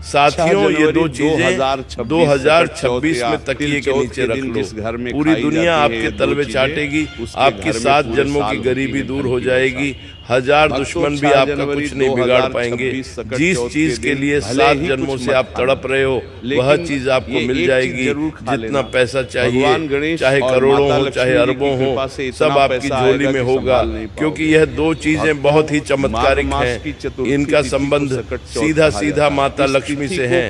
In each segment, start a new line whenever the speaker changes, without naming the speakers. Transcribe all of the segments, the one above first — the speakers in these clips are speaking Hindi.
साथियों, ये दो चीजें 2026 में तकिए के नीचे रख लो। पूरी दुनिया आपके तलवे चाटेगी, आपकी 7 जन्मों की गरीबी दूर हो जाएगी, 1000 दुश्मन भी आपका कुछ नहीं बिगाड़ पाएंगे। जिस चीज के लिए 7 जन्मों से आप तड़प रहे हो वह चीज आपको मिल जाएगी। जितना पैसा चाहिए, चाहे करोड़ों हो चाहे अरबों हो, सब आपकी झोली में होगा, क्योंकि यह दो चीजें बहुत ही चमत्कारिक हैं। इनका संबंध सीधा सीधा माता लक्ष्मी से है,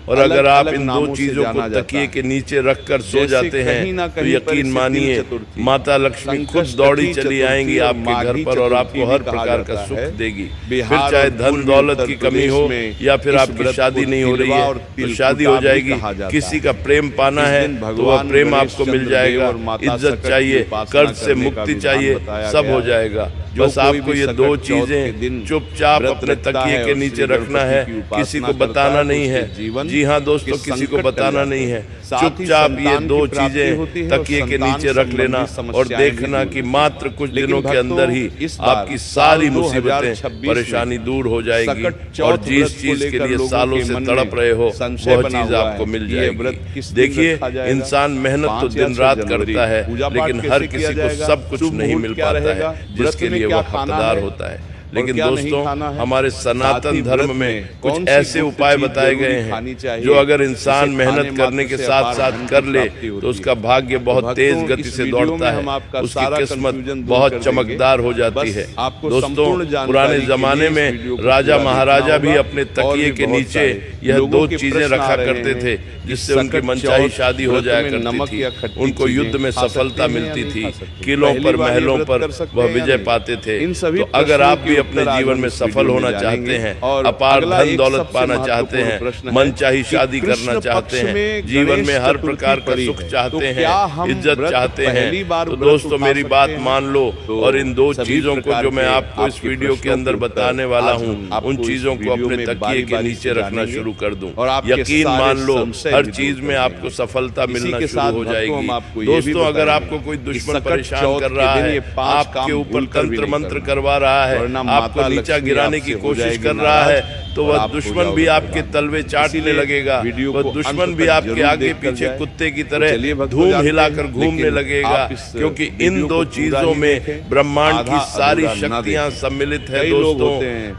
और अगर आप इन दो चीजों को तकिए के नीचे रखकर सो जाते हैं तो यकीन मानिए माता लक्ष्मी खुद दौड़ी चली आएंगी आपके घर पर और आपको हर प्रकार का सुख देगी। फिर चाहे धन दौलत की कमी हो या फिर आपकी शादी नहीं हो रही है तो शादी हो जाएगी। किसी का प्रेम पाना है तो वह प्रेम आपको मिल जाएगा। इज्जत चाहिए, कर्ज से मुक्ति चाहिए, सब हो जाएगा। बस आपको ये दो चीजें चुपचाप अपने तकिए के नीचे रखना है, किसी को बताना नहीं है। जी हाँ दोस्तों, किसी को बताना नहीं है। चुपचाप ये दो चीजें तकिए के नीचे रख लेना और देखना कि मात्र कुछ दिनों के अंदर ही आपकी सारी मुसीबतें परेशानी दूर हो जाएगी और जिस चीज के लिए सालों से तड़प रहे हो वह चीज आपको मिल जाएगी। देखिए, इंसान मेहनत तो दिन रात करता है, लेकिन हर किसी को सब कुछ नहीं मिल पाता है जिसके लिए वह हकदार होता है। लेकिन दोस्तों, हमारे सनातन धर्म में कुछ ऐसे उपाय बताए गए हैं जो अगर इंसान मेहनत करने के साथ साथ कर ले तो उसका भाग्य बहुत तेज गति से दौड़ता है, उसकी किस्मत बहुत चमकदार हो जाती है। दोस्तों, पुराने जमाने में राजा महाराजा भी अपने तकिए के नीचे यह दो चीजें रखा करते थे जिससे उनकी मनचाही शादी हो जाया करती थी। उनको युद्ध में सफलता मिलती थी, किलों पर महलों पर वह विजय पाते थे। तो अगर आप भी अपने जीवन में सफल होना चाहते हैं, अपार धन दौलत पाना चाहते हैं, मनचाही शादी करना चाहते हैं, जीवन में हर प्रकार का सुख चाहते हैं, इज्जत चाहते हैं, तो दोस्तों मेरी बात मान लो और इन दो चीजों को जो मैं आपको इस वीडियो के अंदर बताने वाला हूँ उन चीजों को अपने तकिए के नीचे रखना शुरू कर दूं। यकीन मान लो हर चीज में आपको सफलता मिलना शुरू हो जाएगी। दोस्तों, अगर आपको कोई दुश्मन परेशान कर रहा है, आपके ऊपर तंत्र मंत्र करवा रहा है, आपको नीचा गिराने की कोशिश कर रहा है, तो वह दुश्मन भी आपके तलवे चाटने लगेगा। वह दुश्मन भी आपके आगे पीछे कुत्ते की तरह धूम हिलाकर घूमने लगेगा, क्योंकि इन दो चीजों में ब्रह्मांड की सारी शक्तियां सम्मिलित है।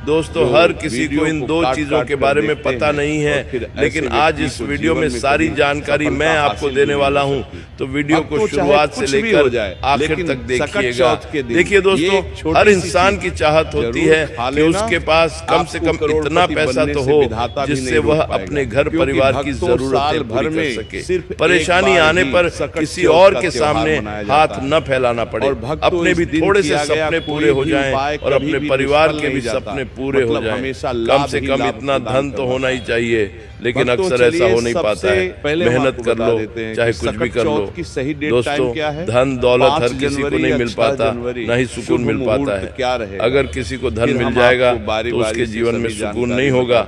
दोस्तों, हर किसी को इन दो चीजों के बारे में पता नहीं है, लेकिन आज इस वीडियो में सारी जानकारी मैं आपको देने वाला हूं, तो वीडियो को शुरुआत से लेकर आखिर तक देखिएगा। देखिए दोस्तों, हर इंसान की चाहत होती है कि उसके पास कम से कम इतना पैसा तो हो जिससे वह अपने घर परिवार की जरूरतें पूरी कर सके, परेशानी आने पर किसी और के सामने हाथ न फैलाना पड़े, अपने भी थोड़े से सपने पूरे हो जाएं और अपने परिवार के भी सपने पूरे हो जाएं। कम से कम इतना धन तो होना ही चाहिए, लेकिन अक्सर ऐसा हो नहीं पाता है। मेहनत कर लो, चाहे कुछ भी कर लो। दोस्तों, धन दौलत हर किसी को नहीं मिल पाता, न ही सुकून मिल पाता है। अगर किसी को धन मिल जाएगा तो उसके जीवन में सुकून नहीं होगा।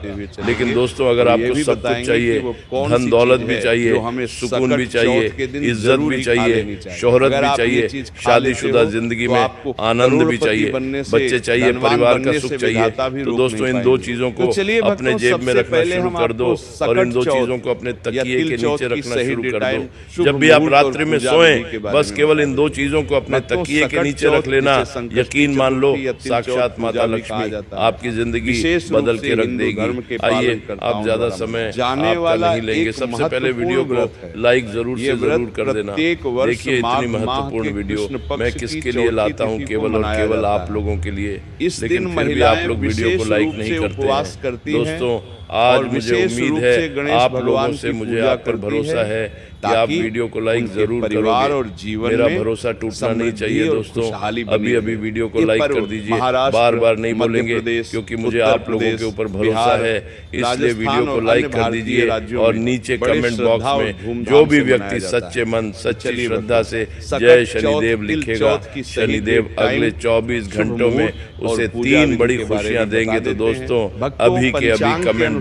लेकिन दोस्तों, अगर आपको सब कुछ चाहिए, धन दौलत भी चाहिए, सुकून भी चाहिए, इज्जत भी चाहिए, शोहरत भी चाहिए, शादीशुदा जिंदगी में आनंद भी चाहिए, बच्चे चाहिए, परिवार का सुख चाहिए, तो दोस्तों इन दो चीजों को अपने जेब में रखना शुरू कर दो और इन दो चीजों को अपने तकिए के नीचे रखना शुरू कर दो। जब भी आप रात्रि में सोएं, बस केवल इन दो चीजों को अपने तकिए के नीचे रख लेना। यकीन मान लो साक्षात माता लक्ष्मी आपकी जिंदगी बदल के रख देगी। आइए, आप ज्यादा समय आपका नहीं लेंगे। सबसे पहले वीडियो को लाइक जरूर से जरूर कर देना। देखिए, इतनी महत्वपूर्ण वीडियो मैं किसके लिए लाता हूँ, केवल और केवल आप लोगों के लिए। लेकिन फिर भी आप लोग वीडियो को लाइक नहीं करते। दोस्तों, आज मुझे उम्मीद है आप लोगों से, मुझे आप पर भरोसा है कि आप वीडियो को लाइक जरूर करोगे। मेरा भरोसा टूटना नहीं चाहिए दोस्तों। अभी अभी वीडियो को लाइक कर दीजिए। बार बार नहीं बोलेंगे क्योंकि मुझे आप लोगों के ऊपर भरोसा है, इसलिए वीडियो को लाइक कर दीजिए और नीचे कमेंट बॉक्स में जो भी व्यक्ति सच्चे मन सच्ची श्रद्धा से जय शनिदेव लिखेगा, शनिदेव अगले 24 घंटों में उसे 3 बड़ी खुशियां देंगे। तो दोस्तों, अभी के अभी कमेंट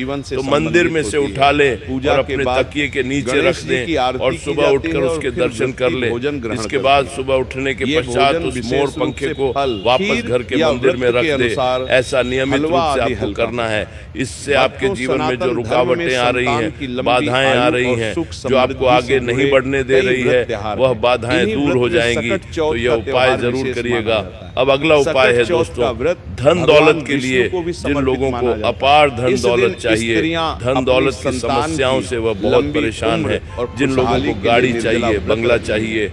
जीवन से
तो मंदिर में से
संबंधित
उठा
होती
ले
है। पूजा
और
के
अपने
बाद
तकिए के नीचे
गणेश
रख
जी
दें
की आरती
और
की
सुबह
जाती
उठकर
है और
उसके
फिर
दर्शन कर
व्यक्ति
ले।
भोजन ग्रहण
इसके
करते
बाद
हैं।
सुबह उठने के
ये
पश्चात
भोजन
उस
विशेष
मोर
रूप
पंखे
से
को
फल,
वापस
खीर
घर के
या
मंदिर में
व्रत
रख
के
दे।
अनुसार
ऐसा नियमित रूप
हलवा
से
आदि
आपको
हल्का
करना है। इससे आपके
भक्तों,
जीवन में जो
सनातन धर्म
रुकावटें
में
आ रही
संतान की
हैं,
लंबी
बाधाएं आ
आयु
रही
और
हैं,
सुख
जो आपको
समृद्धि
आगे
से
नहीं
जुड़े
बढ़ने दे
कई
रही
व्रत
है,
त्योहार
वह
हैं।
बाधाएं
इन्हीं
दूर
व्रत
हो
में
जाएंगी।
सकट चौथ
तो यह
का
उपाय
त्योहार
जरूर
विशेष
करिएगा।
माना जाता है।
अब अगला उपाय
सकट
है
चौथ
दोस्तों,
का व्रत
धन
भगवान
दौलत के
विष्णु
लिए
को भी
जिन
समर्पित
लोगों
माना
को
जाता है।
अपार धन
इस
दौलत
दिन
चाहिए,
स्त्रियां
धन
अपनी
दौलत की
संतान
समस्याओं
की
से वह बहुत
लंबी
परेशान
उम्र
है,
और
जिन लोगों
खुशहाली
को
के लिए
गाड़ी
निर्जला
चाहिए,
व्रत
बंगला
रखेंगे।
चाहिए,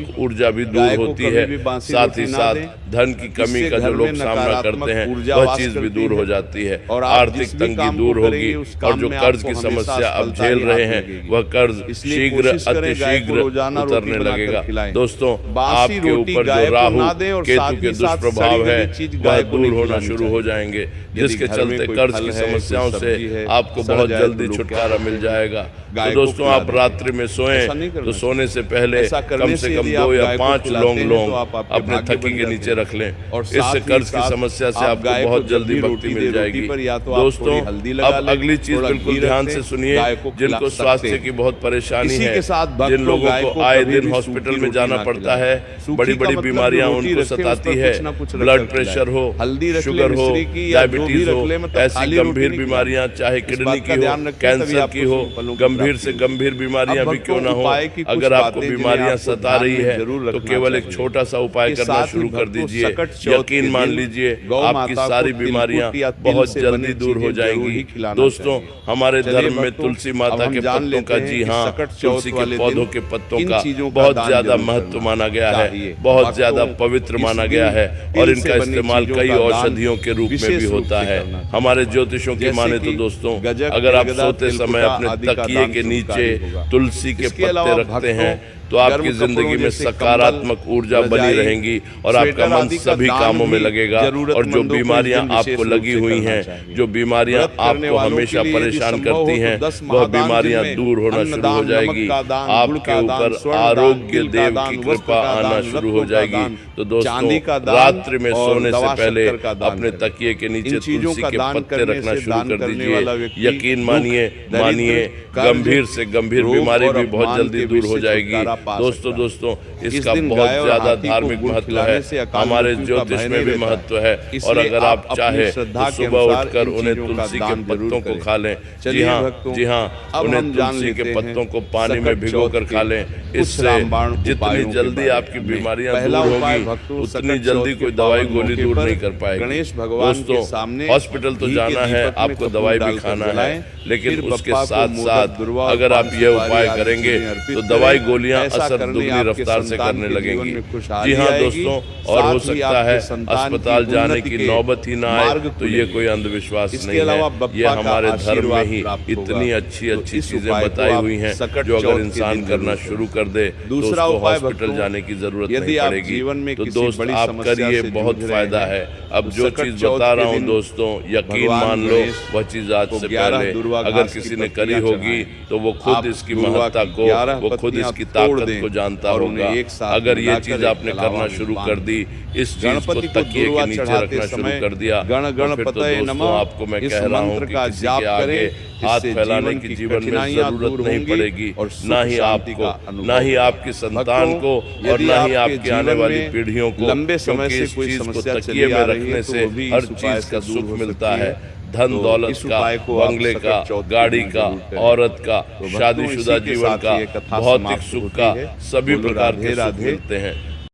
नकारात्मक ऊर्जा भी दूर
गाय को
होती
कभी
है।
भी बासी
साथ ही
रोटी ना
साथ
दें।
धन की कमी
इससे
का जो
घर
लोग
में
सामना
नकारात्मक
करते हैं
ऊर्जा
वह
वास
चीज भी
करती
दूर
है।
हो जाती है।
और आप
आर्थिक
जिस भी
तंगी
काम
दूर
को करेंगे,
होगी
उस
और
काम
जो
में
कर्ज की
आपको हमेशा
समस्या आप
सफलता
झेल
ही
रहे
हाथ
हैं
लगेगी।
वह कर्ज
इसलिए
शीघ्र
कोशिश करें गाय को
अतिशीघ्र
रोजाना रोटी
उतरने
बनाकर
लगेगा।
खिलाएं।
दोस्तों,
बासी
आपके
रोटी
ऊपर
गाय
जो
को
राहु
ना दें और
केतु
साथ
के
ही साथ
दुष्प्रभाव
सड़ी
है
गली चीज
वह
गाय को
दूर
नहीं
होना
खिलानी
शुरू हो
चाहिए।
जाएंगे,
यदि
जिसके
घर में
चलते
कोई
कर्ज
फल
की
है, कोई
समस्याओं से
सब्जी है,
आपको
सड़
बहुत
जाए तो
जल्दी
लोग क्या
छुटकारा
करते
मिल
हैं?
जाएगा।
गाय
तो
को
दोस्तों,
खिला
आप
देते
रात्रि में
हैं। ऐसा नहीं
सोएं
करना
तो सोने से पहले
ऐसा करने
कम
से
से कम
यदि
2
आप
या
गाय को
5
खिलाते
लौंग
हैं
लौंग
तो आप आपके
अपने
भाग्य
थकी
बन
के
जाते
नीचे
हैं।
रख लें।
और
इससे
साथ ही
कर्ज की
साथ
समस्या से
आप
आपको
गाय को
बहुत
जब
जल्दी
भी
भक्ति
रोटी
मिल
दे,
जाएगी।
रोटी पर या तो आप
दोस्तों,
थोड़ी हल्दी लगा
अब
लें,
अगली चीज
थोड़ा
बिल्कुल
घी
ध्यान
रख
से
दें,
सुनिए।
गाय को खिला
जिनको
सकते
स्वास्थ्य
हैं।
की बहुत परेशानी
इसी
है,
के साथ भक्त
जिन लोगों
गाय
को
को
आए
कभी
दिन
भी
हॉस्पिटल
सूखी
में
रोटी
जाना
ना
पड़ता
खिलाएं।
है,
सूखी
बड़ी
का
बड़ी
मतलब
बीमारियां
जो रोटी
उनको
रखें, उस
सताती
पर
है,
कुछ ना कुछ
ब्लड
रखकर
प्रेशर
खिलाएं।
हो,
हल्दी रख लें,
शुगर हो,
मिश्री की या जो भी
डायबिटीज
रख
हो,
लें, मतलब
ऐसी
खाली रोटी
गंभीर
नहीं
बीमारियां चाहे
इस
किडनी
बात
की
का
हो,
ध्यान रखें, तभी
कैंसर
आपको
की हो,
शुभ फलों की
गंभीर
प्राप्ति
से
होगी।
गंभीर बीमारियां
अब
भी क्यों ना
भक्तों,
हो,
उपाय की कुछ
अगर आपको
बातें जिन्हें
बीमारियां
आपको
सता
ध्यान
रही
में
है
जरूर
तो
रखना
केवल एक
चाहिए।
छोटा सा उपाय
कि
करना
साथ ही
शुरू कर
भक्तों
दीजिए।
सकट चौथ
यकीन
के
मान
दिन
लीजिए
गौ
आपकी
माता
सारी
को
बीमारियां
तिलकुट या तिल
बहुत
से
जल्दी
बनी
दूर हो
चीजें जरूर
जाएंगी।
ही खिलाना
दोस्तों,
चाहिए।
हमारे
चलिए
धर्म में
भक्तों,
तुलसी
अब
माता
हम
के
जान
पत्तों का,
लेते हैं
जी
कि
हाँ,
सकट
तुलसी
चौथ
के
वाले
पौधों
दिन
के पत्तों
किन
का
चीजों का
बहुत
दान
ज्यादा
जरूर
महत्व
करना
माना गया है,
चाहिए।
बहुत ज्यादा
भक्तों,
पवित्र
इस
माना
दिन
गया है और
तिल
इनका
से बनी
इस्तेमाल
चीजों
कई
का दान
औषधियों के रूप में भी
विशेष रूप
होता
से
है।
करना चाहिए।
हमारे ज्योतिषों की
जैसे
माने तो
कि
दोस्तों,
गजक,
अगर आप
तिलगदा,
सोते समय
तिलकुटा
अपने
आदि का
तकिए
दान
के नीचे
शुभकारी होगा।
तुलसी के
इसके अलावा
पत्ते रखते
भक्तों,
हैं तो आपकी
गर्म
जिंदगी
कपड़ों
में
जैसे
सकारात्मक
कंबल,
ऊर्जा बनी
रजाई,
रहेगी और आपका
स्वेटर
मन
आदि का
सभी
दान
कामों में
भी
लगेगा। और जो
जरूरतमंदों को इस
बीमारियां
दिन विशेष
आपको
रूप
लगी
से
हुई
करना
हैं,
चाहिए।
जो बीमारियां
व्रत करने
आपको
वालों के
हमेशा
लिए यदि
परेशान
संभव हो
करती
तो
हैं,
10
वह
महादान,
बीमारियां
जिनमें
दूर होना शुरू हो
अन्नदान,
जाएगी।
नमक का दान, गुड़
आपके
का
ऊपर
दान, स्वर्ण दान,
आरोग्य
तिल का
देव
दान,
की
वस्त्र
कृपा
का
आना
दान,
शुरू
रत्नों
हो
का
जाएगी।
दान,
तो दोस्तों,
चांदी का दान
रात्रि में
और
सोने से
दवा
पहले
शक्कर का दान
अपने
करें।
तकिए के नीचे
इन चीजों
तुलसी
का
के
दान
पत्ते
करने
रखना
से
शुरू
दान
कर
करने
दीजिए।
वाला व्यक्ति
यकीन मानिए,
दुख,
मानिए,
दरिद्र,
गंभीर से गंभीर
रोग
बीमारी
और
भी बहुत
अपमान
जल्दी
के
दूर
विष
हो
से
जाएगी।
छुटकारा पा
दोस्तों,
सकता है। इस
इसका
दिन
बहुत
गाय और
ज्यादा
हाथी को
धार्मिक
गुड़
महत्व
खिलाने
है,
से अकाल
हमारे
मृत्यु का
ज्योतिष
भय
में
नहीं
भी
रहता
महत्व है। और
इसलिए
अगर आप
अपनी
चाहे
श्रद्धा
तो
के
सुबह
अनुसार
उठकर
इन
उन्हें
चीजों का
तुलसी के
दान जरूर
पत्तों को
करें।
खा लें।
चलिए
जी हाँ,
भक्तों,
जी हाँ,
अब
उन्हें
हम जान
तुलसी
लेते
के
हैं
पत्तों को पानी में
सकट
भिगो कर
चौथ
खा
के
लें।
कुछ
इससे
रामबाण
जितनी
उपायों के
जल्दी
बारे
आपकी
में।
बीमारियां
पहला
दूर
उपाय
होगी,
भक्तों,
उतनी
सकट
जल्दी
चौथ के
कोई दवाई
पावन
गोली
मौके
दूर
पर
नहीं कर पाएगी।
गणेश भगवान के
दोस्तों,
सामने
हॉस्पिटल तो
घी के
जाना है,
दीपक में
आपको
कपूर
दवाई भी
डालकर
खाना है,
जलाएं,
लेकिन
फिर
उसके
बप्पा को
साथ
मोदक,
साथ
दुर्वा और
अगर आप
पान
यह
सुपारी
उपाय
आदि
करेंगे
चीजें अर्पित
तो
करें।
दवाई गोलियां
ऐसा
असर
करने
दुगनी
आपके
रफ्तार से
संतान
करने
के जीवन
लगेंगी।
में खुशहाली
जी हाँ
आएगी,
दोस्तों, और हो
साथ ही
सकता
आपके
है
संतान की
अस्पताल जाने
उन्नति
की
के
नौबत ही ना आए,
मार्ग
तो ये
खुलेंगे।
कोई अंधविश्वास
इसके
नहीं
अलावा
है।
बप्पा
ये
का
हमारे धर्म में
आशीर्वाद
ही
प्राप्त
इतनी
होगा।
अच्छी
तो
अच्छी
इस
चीजें
उपाय को
बताई
आप
हुई हैं,
सकट
जो
चौथ
अगर
के
इंसान
दिन
करना
जरूर
शुरू कर दे तो
दूसरा
उसको
उपाय
हॉस्पिटल
भक्तों,
जाने की जरूरत
यदि
नहीं
आप
पड़ेगी।
जीवन में
तो
किसी
दोस्त,
बड़ी
आप
समस्या
करिए,
से
बहुत
जूझ रहे
फायदा
हैं,
है। अब
तो
जो
सकट
चीज
चौथ
बता
के
रहा हूँ
दिन
दोस्तों, यकीन
भगवान
मान लो
गणेश
वह चीज आज
को
से
11
पहले
दुर्वा
अगर
घास की
किसी ने करी
पत्तियां
होगी
चढ़ाएं।
तो वो खुद
आप
इसकी
दुर्वा
महत्ता
की
को,
11
वो खुद
पत्तियां
इसकी
तोड़
ताकत
दें
को जानता
और
होगा।
उन्हें एक साथ
अगर ये
मिलाकर
चीज
एक
आपने
कलावा
करना
में
शुरू
बांध
कर दी, इस चीज को
गणपति को
तकिए
दुर्वा
के नीचे
चढ़ाते
रखना शुरू
समय
कर दिया,
गण
तो
गण
फिर तो
पतये
दोस्तों
नमः
आपको मैं
इस
कह रहा हूँ
मंत्र
कि
का
किसी
जाप
के आगे
करें।
हाथ
इससे
फैलाने
जीवन
की
की
जीवन में
कठिनाइयां
जरूरत
दूर
नहीं
होंगी
पड़ेगी,
और सुख
ना ही
शांति का
आपको,
अनुभव
ना ही
होगा।
आपकी संतान को, और
यदि
ना ही
आपके
आपकी आने
जीवन
वाली
में
पीढ़ियों को,
लंबे समय
क्योंकि
से
इस
कोई
चीज को
समस्या
तकिए
चली
में
आ रही
रखने
है तो
से
वो भी
हर
इस उपाय
चीज
से
का
दूर
सुख
हो
मिलता
सकती
है।
है।
धन
तो
दौलत
इस
का,
उपाय को आप
बंगले
सकट
का,
चौथ के
गाड़ी
दिन
का,
जरूर करें।
औरत का,
तो भक्तों,
शादीशुदा
इसी के
जीवन
साथ
का,
ये कथा
भौतिक
समाप्त
सुख
होती
का,
है।
सभी
बोलो
प्रकार
राधे
के सुख
राधे।
मिलते हैं।